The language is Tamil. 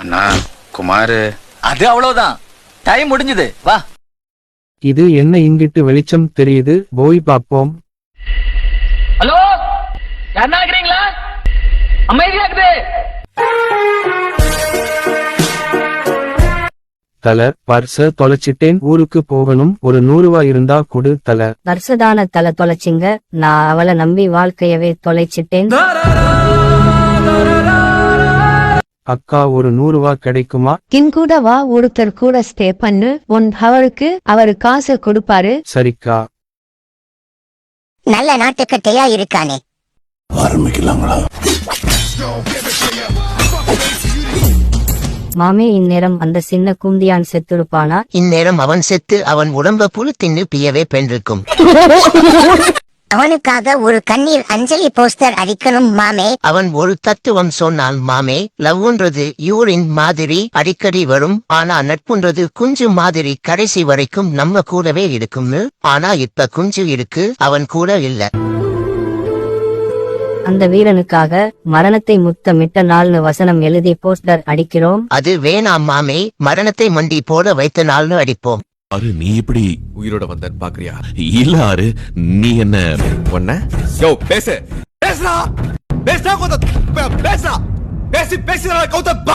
அண்ணா குமாரு, அது அவ்வளவுதான். டைம் முடிஞ்சது, வா. இது என்ன இங்கிட்டு வெளிச்சம் தெரியுது, போய் பார்ப்போம். ஹலோ, யாருன்னா இருக்கிறீங்களா? அமைதியா இருக்குது. தல, பர்ஸ தொலைச்சிட்டேன், ஊருக்கு போகணும், ஒரு 100 ரூபா இருந்தா கொடு தல. வருஷதான தலை தொலைச்சிங்க, நான் அவளை நம்பி வாழ்க்கையவே தொலைச்சிட்டேன். அக்கா, ஒரு 100 ரூபா கிடைக்குமா? கின் கூட வா, ஒருத்தர் கூட ஸ்டே பண்ணு, 1 ஹவருக்கு அவரு காசு கொடுப்பாரு. சரிக்கா. நல்ல நாட்டுக்கட்டையா இருக்கானே. ஆரம்பிக்கலாங்களா? மாமே, இந்நேரம் அந்த சின்ன குந்தியான் செத்துருப்பானா? இந்நேரம் அவன் செத்து அவன் உடம்ப புழு தின்னு பியவே பெண்டிருக்கும். அவனுக்காக ஒரு கண்ணீர் அஞ்சலி போஸ்டர் அடிக்கணும் மாமே. அவன் ஒரு தத்துவம் சொன்னான் மாமே. லவ்ன்றது யூரின் மாதிரி அடிக்கடி வரும், ஆனா நட்புன்றது குஞ்சு மாதிரி கடைசி வரைக்கும் நம்ம கூடவே இருக்கும்னு. ஆனா இப்ப குஞ்சு இருக்கு, அவன் கூட இல்ல. அந்த வீரனுக்காக மரணத்தை முத்தமிட்ட நாள்னு வசனம் எழுதி போஸ்டர் அடிக்கிறோம். அது வேணாம் மாமே, மரணத்தை மண்டி போட வைத்த நாள்னு அடிப்போம். ஆறு, நீ எப்படி உயிரோட வந்தன்னு பாக்குறியா? இல்ல ஆறு, நீ என்ன ஒன்ன பேசு பேசுறா பேசுறா பேசி பேசுறா கௌதம்.